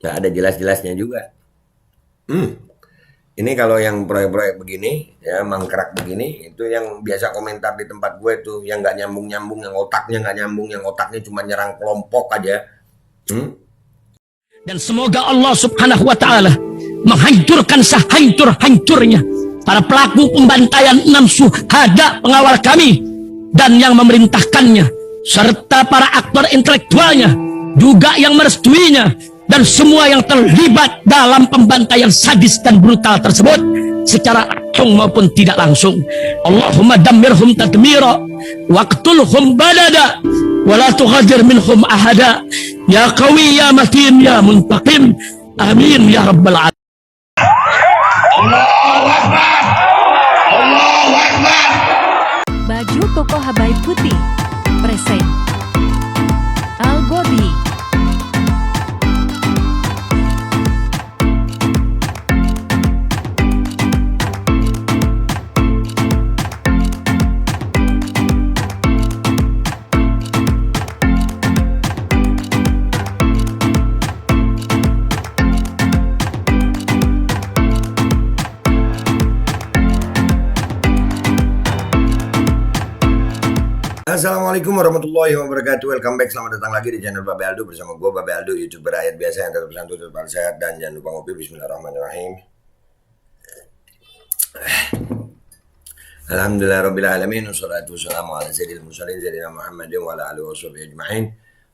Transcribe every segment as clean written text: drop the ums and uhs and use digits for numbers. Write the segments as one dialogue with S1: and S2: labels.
S1: Nggak ada jelas-jelasnya juga. Ini kalau yang proyek-proyek begini, ya mangkrak begini, itu yang biasa komentar di tempat gue tuh, yang nggak nyambung-nyambung, yang otaknya nggak nyambung, yang otaknya cuma nyerang kelompok aja.
S2: Dan semoga Allah Subhanahu wa Ta'ala menghancurkan sehancur-hancurnya para pelaku pembantaian 6 syuhada pengawal kami dan yang memerintahkannya, serta para aktor intelektualnya juga yang merestuinya, dan semua yang terlibat dalam pembantaian sadis dan brutal tersebut secara langsung maupun tidak langsung. Allahumma dammirhum tadmira waqtulhum badada wala tughadir minhum ahada ya qawi ya matin ya muntaqim, amin ya rabbal alamin.
S3: Allahu Akbar, Allahu Akbar.
S4: Baju koko Habaib putih present Al-Godi.
S1: Assalamualaikum warahmatullahi wabarakatuh. Welcome back, selamat datang lagi di channel Babe Aldo bersama gue Babe Aldo, YouTuber rakyat biasa yang tetap santun, tetap sehat, dan jangan lupa ngopi. Bismillahirrahmanirrahim. Alhamdulillahirabbil alamin, wassalatu wassalamu ala sayyidil mursalin sayyidina Muhammadin wa ala alihi washabihi ajma'in.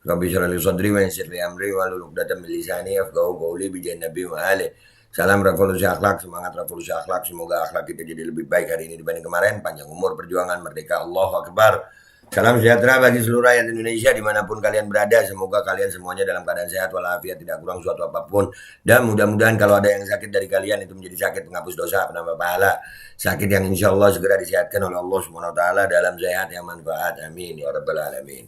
S1: Rabbi shrah li sadri wa yassir li amri wahlul 'uqdatam min lisani yafqahu qawli bi nabi wa ali. Salam revolusi akhlak, semangat revolusi akhlak. Semoga akhlak kita jadi lebih baik hari ini dibanding kemarin. Panjang umur, perjuangan, merdeka, Allahu Akbar. Salam sejahtera bagi seluruh rakyat Indonesia dimanapun kalian berada. Semoga kalian semuanya dalam keadaan sehat walafiat, tidak kurang suatu apapun. Dan mudah-mudahan kalau ada yang sakit dari kalian itu menjadi sakit penghapus dosa, penambah pahala. Sakit yang insya Allah segera disehatkan oleh Allah Subhanahu Wa Taala dalam sehat yang manfaat. Amin ya rabbal alamin.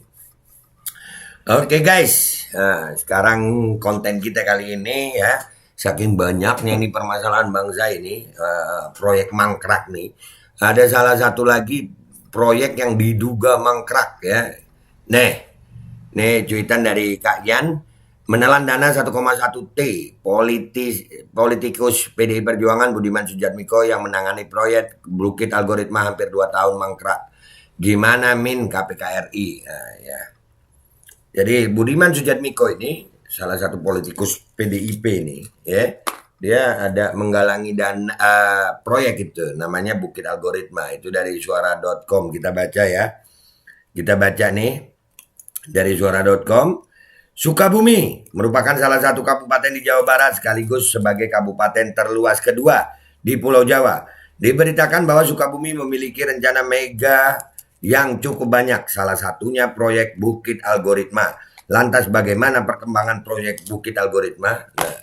S1: Oke guys, nah, sekarang konten kita kali ini ya, saking banyaknya ini permasalahan bangsa ini, proyek mangkrak nih. Ada salah satu lagi proyek yang diduga mangkrak ya. Nih cuitan dari Kak Yan, menelan dana 1,1 T, politikus PDI Perjuangan Budiman Sujatmiko yang menangani proyek Bukit Algoritma hampir 2 tahun mangkrak. Gimana Min KPK RI? Nah, ya. Jadi Budiman Sujatmiko ini salah satu politikus PDIP ini ya. Dia ada menggalangi dana proyek itu namanya Bukit Algoritma, itu dari suara.com. Kita baca ya. Kita baca nih dari suara.com. Sukabumi merupakan salah satu kabupaten di Jawa Barat sekaligus sebagai kabupaten terluas kedua di Pulau Jawa. Diberitakan bahwa Sukabumi memiliki rencana mega yang cukup banyak, salah satunya proyek Bukit Algoritma. Lantas bagaimana perkembangan proyek Bukit Algoritma? Nah,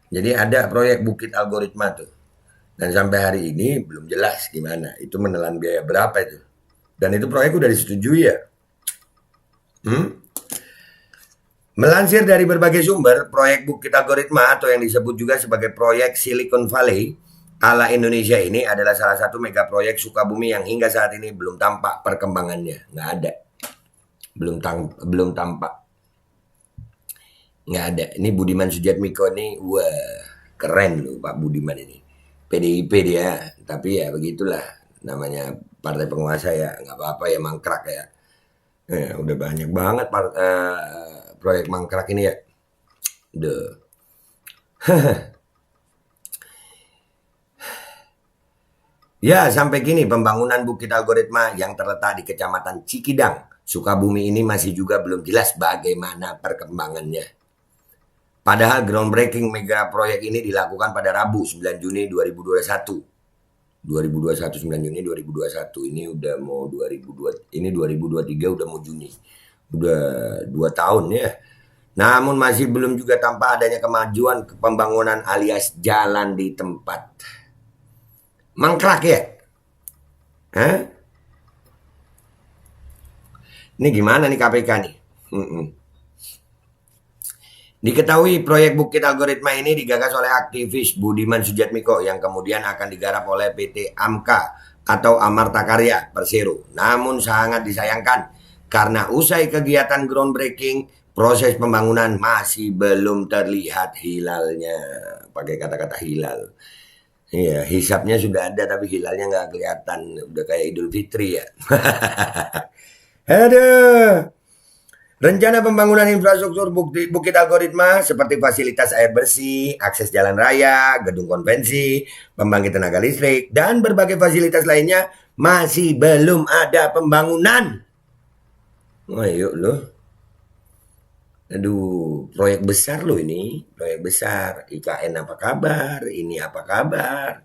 S1: jadi ada proyek Bukit Algoritma tuh. Dan sampai hari ini belum jelas gimana. Itu menelan biaya berapa itu. Dan itu proyek udah disetujui ya. Melansir dari berbagai sumber, proyek Bukit Algoritma atau yang disebut juga sebagai proyek Silicon Valley ala Indonesia ini adalah salah satu mega proyek Sukabumi yang hingga saat ini belum tampak perkembangannya. Nggak ada. Belum tampak. Nggak ada. Ini Budiman Sujatmiko nih, wah keren loh Pak Budiman ini. PDIP dia, tapi ya begitulah namanya partai penguasa ya, nggak apa-apa ya mangkrak ya. Udah banyak banget proyek mangkrak ini ya. Ya sampai kini pembangunan Bukit Algoritma yang terletak di Kecamatan Cikidang, Sukabumi ini masih juga belum jelas bagaimana perkembangannya. Padahal groundbreaking mega proyek ini dilakukan pada Rabu 9 Juni 2021. 9 Juni 2021. Ini udah mau 2023 udah mau Juni. Udah 2 tahun ya. Namun masih belum juga tampak adanya kemajuan pembangunan alias jalan di tempat. Mangkrak ya? Ini gimana nih KPK nih? Diketahui proyek Bukit Algoritma ini digagas oleh aktivis Budiman Sujatmiko yang kemudian akan digarap oleh PT AMKA atau Amarta Karya Persero. Namun sangat disayangkan karena usai kegiatan groundbreaking, proses pembangunan masih belum terlihat hilalnya. Pakai kata-kata hilal. Iya, hisapnya sudah ada tapi hilalnya nggak kelihatan. Udah kayak Idul Fitri ya. Aduh. Rencana pembangunan infrastruktur Bukit Algoritma seperti fasilitas air bersih, akses jalan raya, gedung konvensi, pembangkit tenaga listrik, dan berbagai fasilitas lainnya masih belum ada pembangunan. Ayo loh. Aduh, proyek besar loh ini. Proyek besar. IKN apa kabar? Ini apa kabar?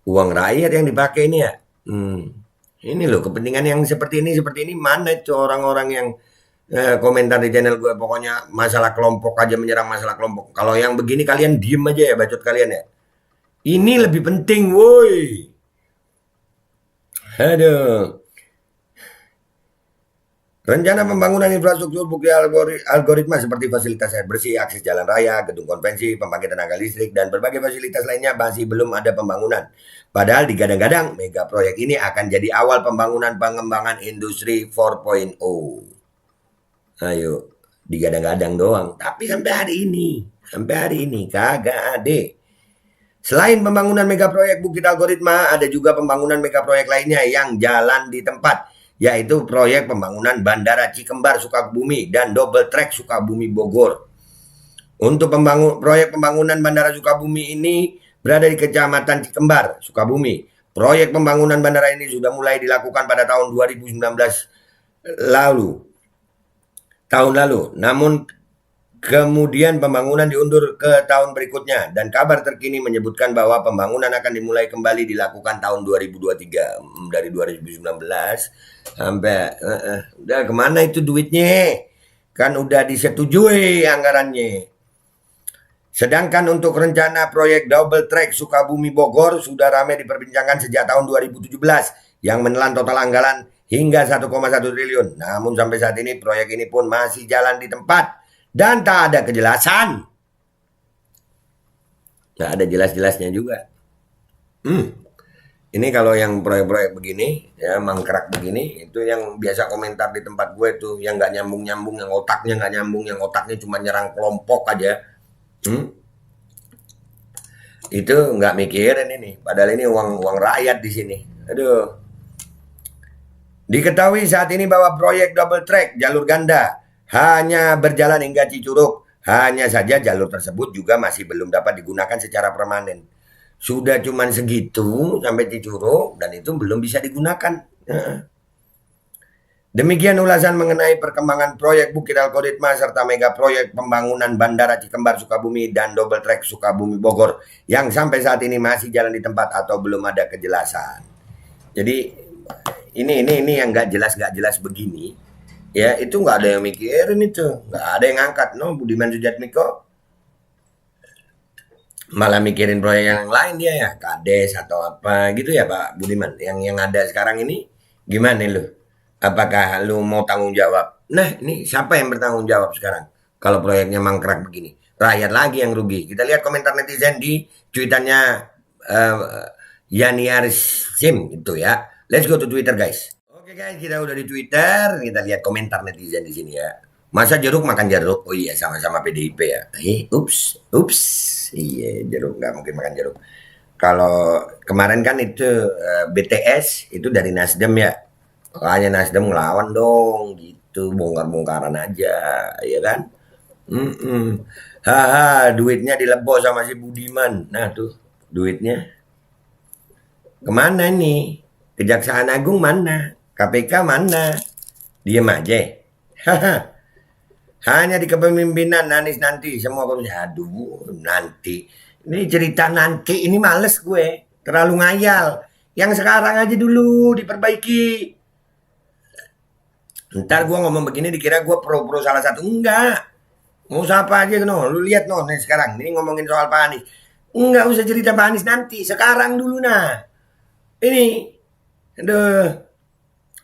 S1: Uang rakyat yang dipakai ini ya. Ini loh kepentingan yang seperti ini mana itu orang-orang yang komentar di channel gue, pokoknya masalah kelompok aja menyerang masalah kelompok. Kalau yang begini kalian diem aja ya bacot kalian ya. Ini lebih penting woi. Aduh. Rencana pembangunan infrastruktur Bukit Algoritma seperti fasilitas air bersih, akses jalan raya, gedung konvensi, pembangkit tenaga listrik, dan berbagai fasilitas lainnya masih belum ada pembangunan. Padahal digadang-gadang mega proyek ini akan jadi awal pembangunan pengembangan industri 4.0. Ayo, digadang-gadang doang. Tapi sampai hari ini kagak ada. Selain pembangunan mega proyek Bukit Algoritma, ada juga pembangunan mega proyek lainnya yang jalan di tempat, yaitu proyek pembangunan Bandara Cikembar Sukabumi dan double track Sukabumi Bogor. Untuk proyek pembangunan Bandara Sukabumi ini berada di Kecamatan Cikembar, Sukabumi. Proyek pembangunan bandara ini sudah mulai dilakukan pada tahun 2019 tahun lalu. Namun kemudian pembangunan diundur ke tahun berikutnya dan kabar terkini menyebutkan bahwa pembangunan akan dimulai kembali dilakukan tahun 2023. Dari 2019 sampai udah kemana itu duitnya? Kan udah disetujui anggarannya. Sedangkan untuk rencana proyek double track Sukabumi Bogor sudah ramai diperbincangkan sejak tahun 2017 yang menelan total anggaran hingga 1,1 triliun. Namun sampai saat ini proyek ini pun masih jalan di tempat dan tak ada kejelasan. Tak ada jelas-jelasnya juga. Ini kalau yang proyek-proyek begini, ya mangkrak begini, itu yang biasa komentar di tempat gue tuh, yang nggak nyambung-nyambung, yang otaknya nggak nyambung, yang otaknya cuma nyerang kelompok aja. Itu nggak mikirin ini, padahal ini uang rakyat di sini. Aduh. Diketahui saat ini bahwa proyek double track jalur ganda hanya berjalan hingga Cicurug. Hanya saja jalur tersebut juga masih belum dapat digunakan secara permanen. Sudah cuman segitu sampai Cicurug dan itu belum bisa digunakan. Demikian ulasan mengenai perkembangan proyek Bukit Algoritma serta mega proyek pembangunan Bandara Cikembar Sukabumi dan double track Sukabumi Bogor yang sampai saat ini masih jalan di tempat atau belum ada kejelasan. Jadi ini yang nggak jelas begini, ya itu nggak ada yang mikirin itu, nggak ada yang ngangkat, no Budiman Sujatmiko malah mikirin proyek yang lain dia ya, Kades atau apa gitu ya Pak Budiman. Yang ada sekarang ini gimana lu? Apakah lu mau tanggung jawab? Nah ini siapa yang bertanggung jawab sekarang? Kalau proyeknya mangkrak begini, rakyat lagi yang rugi. Kita lihat komentar netizen di cuitannya Yaniaris Sim itu ya. Let's go to Twitter guys. Oke guys, kita udah di Twitter, kita lihat komentar netizen di sini ya. Masa jeruk makan jeruk? Oh iya, sama-sama PDIP ya. Ups. Iya, jeruk nggak mungkin makan jeruk. Kalau kemarin kan itu BTS itu dari Nasdem ya. Makanya Nasdem ngelawan dong gitu, bongkar-bongkaran aja, ya kan? Duitnya dilebos sama si Budiman. Nah tuh, duitnya kemana nih? Kejaksaan Agung mana? KPK mana? Diem aja. Hanya di kepemimpinan Anies nanti semua korupsi. Aduh, nanti. Ini cerita nanti, ini males gue. Terlalu ngayal. Yang sekarang aja dulu diperbaiki. Ntar gue ngomong begini dikira gue pro salah satu. Enggak. Mau usah apa aja no. Lu lihat no nih sekarang. Ini ngomongin soal Pak Anies. Enggak usah cerita Pak Anies nanti. Sekarang dulu nah. Ini. Aduh.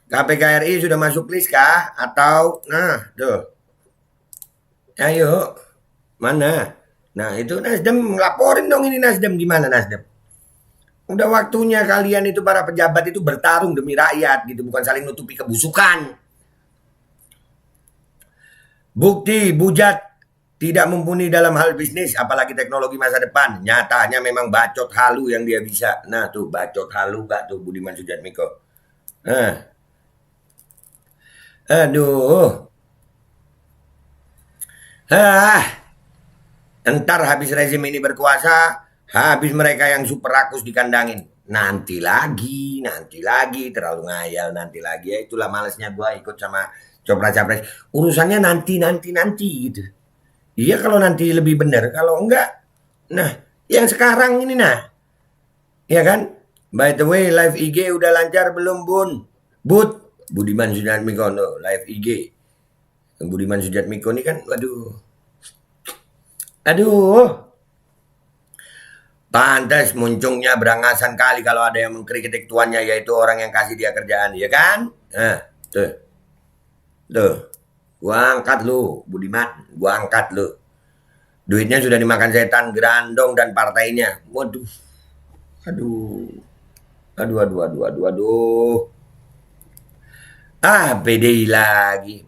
S1: KPK RI sudah masuk list kah? Atau nah tuh. Ayo. Mana? Nah itu Nasdem ngelaporin dong ini Nasdem. Gimana Nasdem? Udah waktunya kalian itu para pejabat itu bertarung demi rakyat gitu. Bukan saling nutupi kebusukan. Bukti Bujat tidak mumpuni dalam hal bisnis, apalagi teknologi masa depan. Nyatanya memang bacot halu yang dia bisa. Nah tuh bacot halu gak tuh Budiman Sujatmiko. Aduh. Entar habis rezim ini berkuasa, habis mereka yang super rakus dikandangin. Nanti lagi, terlalu ngayal nanti lagi. Ya itulah malesnya gua ikut sama Copra-Capres. Urusannya nanti gitu. Iya kalau nanti lebih benar, kalau enggak, nah yang sekarang ini nah, ya kan? By the way, live IG udah lancar belum Bun? Budiman Sujatmiko, no, live IG. Budiman Sujatmiko ini kan, aduh, pantas muncungnya berangasan kali kalau ada yang mengkritik tuannya, yaitu orang yang kasih dia kerjaan, ya kan? Nah, tuh. Gua angkat lu, Budiman. Gua angkat lu. Duitnya sudah dimakan setan, Grandong dan partainya. Waduh. Aduh. PDI lagi.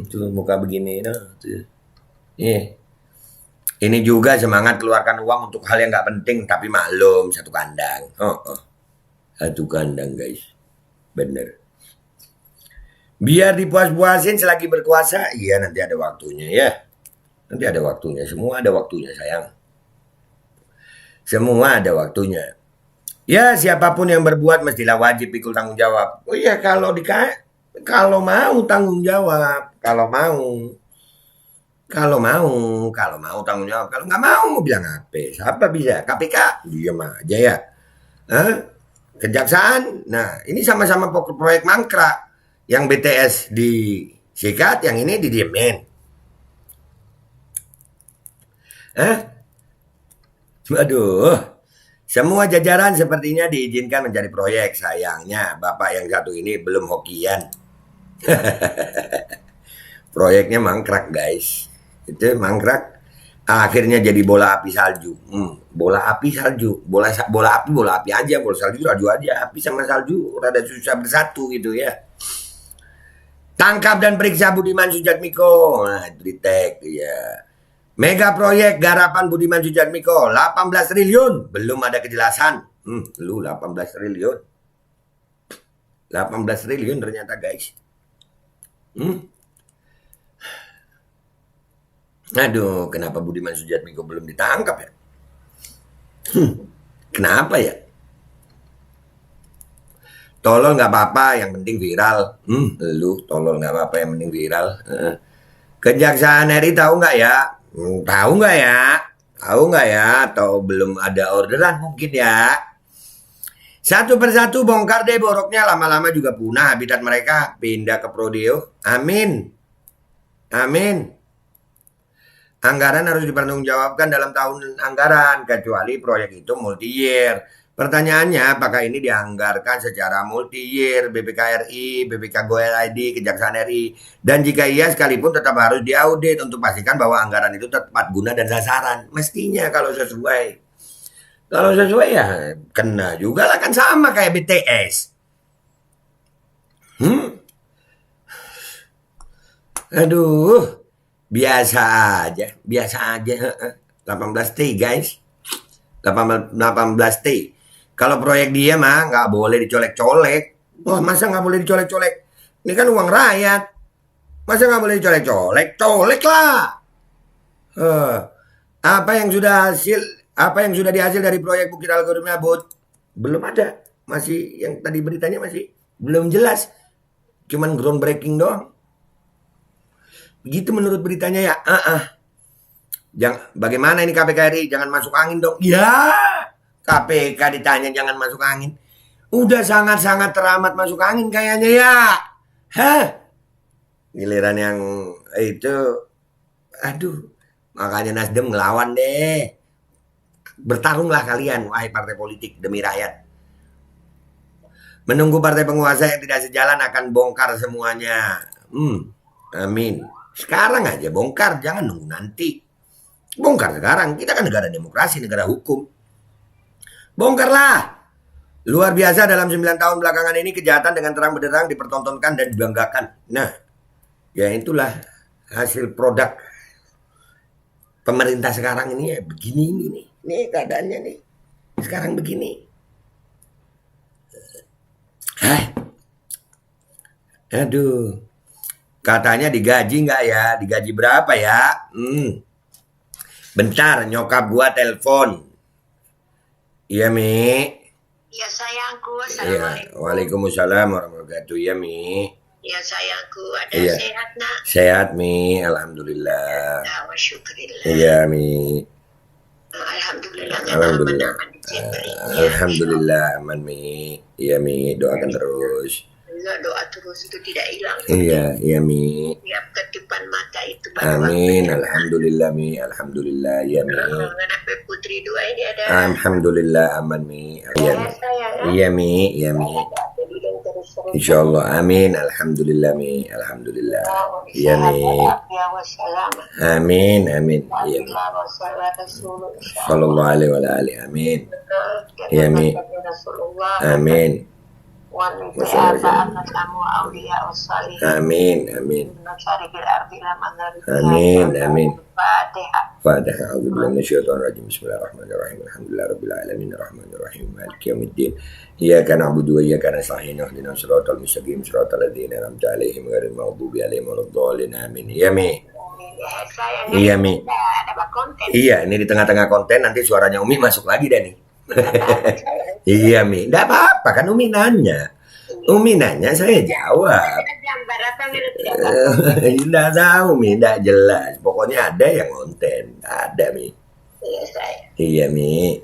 S1: Tuh muka begini. Tuh. Ini juga semangat keluarkan uang untuk hal yang nggak penting, tapi maklum satu kandang. Satu kandang guys. Bener. Biar dipuas-puasin selagi berkuasa, iya nanti ada waktunya ya. Nanti ada waktunya, semua ada waktunya sayang. Semua ada waktunya. Ya siapapun yang berbuat mestilah wajib pikul tanggung jawab. Oh iya kalau mau tanggung jawab, kalau mau tanggung jawab, kalau nggak mau bilang apa? Siapa bisa? KPK? Diam aja ya. Kejaksaan? Nah ini sama-sama proyek mangkrak. Yang BTS disikat, yang ini didiemin. Aduh. Semua jajaran sepertinya diizinkan mencari proyek. Sayangnya Bapak yang satu ini belum hokian. Proyeknya mangkrak guys. Itu mangkrak. Akhirnya jadi bola api salju. Bola api salju. Bola api aja. Bola salju aja. Api sama salju rada susah bersatu gitu ya. Tangkap dan periksa Budiman Sujatmiko. Nah, Dritek ya. Mega proyek garapan Budiman Sujatmiko 18 triliun. Belum ada kejelasan. Lu 18 triliun. 18 triliun ternyata guys. Aduh, kenapa Budiman Sujatmiko belum ditangkap ya? Kenapa ya? Tolol nggak apa-apa, yang penting viral. Lu tolol nggak apa-apa, yang penting viral. Kejaksaan RI tahu nggak ya? Tahu nggak ya? Atau belum ada orderan mungkin ya? Satu persatu bongkar deh boroknya, lama-lama juga punah habitat mereka, pindah ke Prodeo. Amin. Anggaran harus dipertanggungjawabkan dalam tahun anggaran, kecuali proyek itu multi-year. Pertanyaannya, apakah ini dianggarkan secara multi-year, BPK RI, BPK Go ID, Kejaksaan RI, dan jika iya sekalipun tetap harus diaudit untuk pastikan bahwa anggaran itu tepat guna dan sasaran. Mestinya kalau sesuai. Kalau sesuai ya kena juga lah, kan sama kayak BTS. Aduh, biasa aja. 18T guys. 18T. Kalau proyek dia mah nggak boleh dicolek-colek. Wah, masa nggak boleh dicolek-colek? Ini kan uang rakyat. Masa nggak boleh dicolek-colek? Colek lah. Apa yang sudah dihasil dari proyek Bukit Algoritma Bud? Belum ada. Masih yang tadi beritanya masih belum jelas. Cuman groundbreaking doang. Begitu menurut beritanya ya. Bagaimana ini KPK RI? Jangan masuk angin dong. Ya, KPK ditanya jangan masuk angin. Udah sangat-sangat teramat masuk angin kayaknya ya. Giliran yang itu, aduh, makanya Nasdem ngelawan deh. Bertarunglah kalian, wahai partai politik demi rakyat. Menunggu partai penguasa yang tidak sejalan akan bongkar semuanya. Amin. Sekarang aja bongkar, jangan nunggu nanti. Bongkar sekarang, kita kan negara demokrasi, negara hukum. Bongkarlah. Luar biasa dalam 9 tahun belakangan ini kejahatan dengan terang benderang dipertontonkan dan dibanggakan. Nah, Ya itulah hasil produk pemerintah sekarang ini ya begini ini nih. Nih keadaannya nih. Sekarang begini. Aduh. Katanya digaji nggak ya? Digaji berapa ya? Bentar, nyokap gua telepon. Iya, Mi.
S5: Ya sayangku,
S1: Iya.
S5: assalamualaikum.
S1: Waalaikumsalam warahmatullahi wabarakatuh. Iya, Mi.
S5: Ya sayangku, ada
S1: Iya.
S5: sehat nak?
S1: Sehat, Mi. Alhamdulillah.
S5: Ya wa syukurillah.
S1: Iya, Mi.
S5: Alhamdulillah.
S1: Alhamdulillah.
S5: Aman-aman diberi.
S1: Alhamdulillah aman, Mi. Iya, Mi. Doakan terus.
S5: Ya, doa terus itu tidak hilang.
S1: Iya, Mi.
S5: Tiap ketipan mata itu pada
S1: Amin. Alhamdulillah, Mi. Alhamdulillah. Iya, Mi.
S5: mengenai putri dua ini ada.
S1: Alhamdulillah aman, Mi. Iya, Mi.
S5: Sayang.
S1: Iya, Mi. Iya, Mi.
S5: Jadi dan terus-terus.
S1: Insyaallah. Amin. Alhamdulillah, Mi. Alhamdulillah. Iya, Mi.
S5: Ya wassalam.
S1: Amin. Amin. Iya, Mi.
S5: Rasulullah.
S1: Sallallahu alaihi wa alihi. Amin. Ya, Mi.
S5: Rasulullah.
S1: Amin.
S5: Wanita
S1: Masyaallah.
S5: kamu aulia wassalih.
S1: Amin. Amin.
S5: Masyarikil ardi la maghrib.
S1: Amin. Amin.
S5: Fatihah.
S1: Fatihah. A'udzubillahi minasyaitonir rajim. Bismillahirrahmanirrahim. Alhamdulillahirabbil alamin arrahmanir rahim maliki yaumiddin. Iyyaka na'budu wa iyyaka nasta'in. Ihdinas siratal mustaqim siratal ladzina an'amta 'alaihim ghairil maghdubi alaihim waladdallin. Amin. Iya, Mi.
S5: Sayang,
S1: Iya, Mi.
S5: ada konten.
S1: Iya, ini di tengah-tengah konten nanti suaranya Umi masuk lagi dah nih. Iya, Mi. Enggak apa-apa kan Umi nanya. Umi nanya saya jawab.
S5: Gambar apa tidak
S1: Tidak tahu, Mi. Tidak jelas. Pokoknya ada yang konten. Ada, Mi.
S5: Iya saya.
S1: Iya, Mi.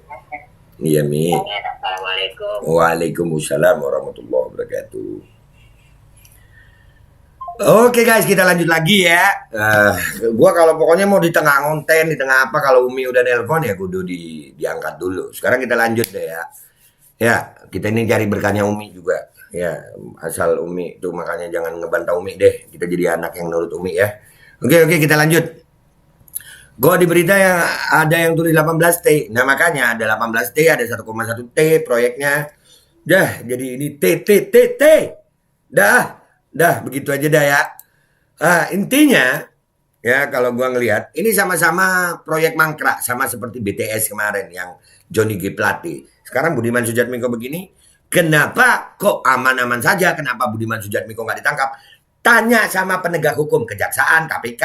S1: Iya, Mi.
S5: Assalamualaikum.
S1: Waalaikumsalam warahmatullahi wabarakatuh. Oke guys, kita lanjut lagi ya. Gua kalau pokoknya mau di tengah konten, di tengah apa, kalau Umi udah nelpon ya kudu diangkat dulu. Sekarang kita lanjut deh ya. Ya, kita ini cari berkahnya Umi juga. Ya, asal Umi itu makanya jangan ngebantah Umi deh. Kita jadi anak yang nurut Umi ya. Oke, kita lanjut. Gua di berita yang ada yang tulis 18T. Nah makanya ada 18T, ada 1,1T proyeknya. Dah, jadi ini T. Dah begitu aja dah ya. Intinya ya kalau gua ngelihat ini sama-sama proyek mangkrak, sama seperti BTS kemarin yang Johnny G Plate. Sekarang Budiman Sujatmiko begini, kenapa kok aman-aman saja? Kenapa Budiman Sujatmiko nggak ditangkap? Tanya sama penegak hukum, kejaksaan, KPK,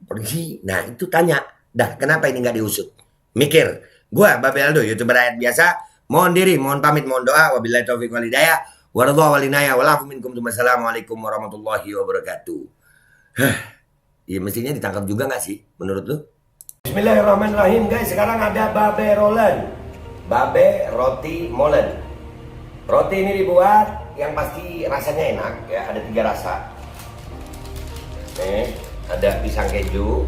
S1: polisi. Nah itu tanya, dah kenapa ini nggak diusut? Mikir. Gua Babel Aldo, YouTuber rakyat biasa. Mohon diri, mohon pamit, mohon doa. Wabillahi taufiq wal hidayah. Wassalamualaikum warahmatullahi wabarakatuh. Ya mestinya ditangkap juga nggak sih menurut lu? Bismillahirrahmanirrahim guys. Sekarang ada Babe Rolen, Babe Roti Molen. Roti ini dibuat yang pasti rasanya enak ya. Ada 3 rasa. Nih ada pisang keju,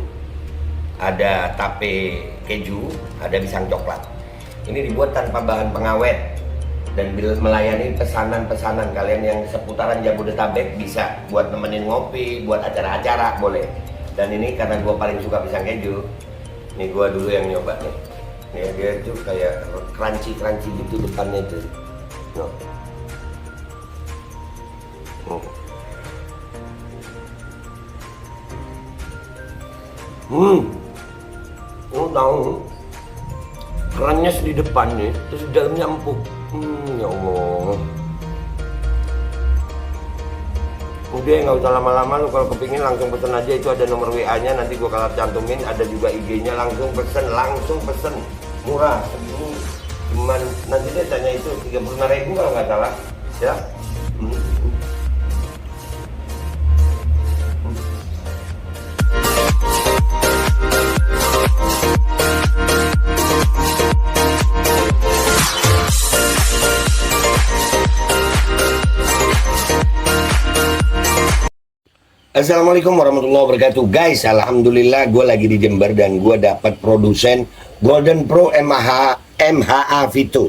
S1: ada tape keju, ada pisang coklat. Ini dibuat tanpa bahan pengawet. Dan bila melayani pesanan-pesanan kalian yang seputaran Jabodetabek bisa buat nemenin ngopi, buat acara-acara boleh. Dan ini karena gue paling suka pisang keju, nih gue dulu yang nyoba nih. Nih dia tuh kayak crunchy gitu depannya tuh. Tahu kerannya di depan nih, terus di dalamnya empuk. Ya Allah. Udah nggak usah lama-lama, lu kalau kepingin langsung pesen aja, itu ada nomor WA-nya, nanti gua kalau cantumin, ada juga IG-nya, langsung pesen, murah segini. Cuman nanti dia tanya itu 35.000 kalau nggak salah, ya. Assalamualaikum warahmatullahi wabarakatuh guys. Alhamdulillah gue lagi di Jember dan gue dapat produsen Golden Pro MHA Vito.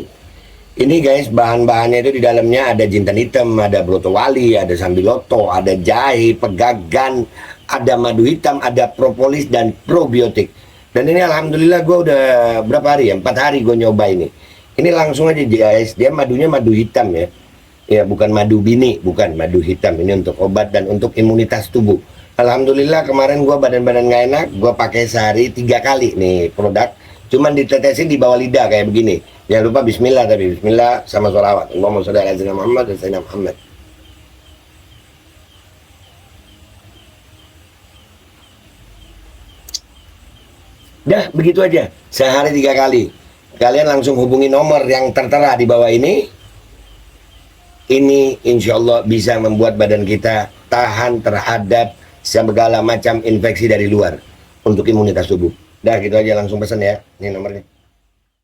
S1: Ini guys bahan-bahannya itu di dalamnya ada jintan hitam, ada broto wali, ada sambiloto, ada jahe, pegagan, ada madu hitam, ada propolis dan probiotik. Dan ini alhamdulillah gue udah berapa hari ya? 4 hari gue nyoba ini. Ini langsung aja guys, dia madunya madu hitam ya. Ya bukan madu bini, bukan madu hitam. Ini untuk obat dan untuk imunitas tubuh. Alhamdulillah kemarin gua badan-badan nggak enak, gua pakai sehari 3 kali nih produk. Cuman ditetesin di bawah lidah kayak begini. Jangan lupa bismillah, tapi bismillah sama sholawat. Allahumma sholli ala sayyidina Muhammad dan sayyidina Muhammad. Dah begitu aja, sehari 3 kali. Kalian langsung hubungi nomor yang tertera di bawah ini. Ini insya Allah bisa membuat badan kita tahan terhadap segala macam infeksi dari luar untuk imunitas tubuh. Dah gitu aja, langsung pesan ya. Ini nomornya.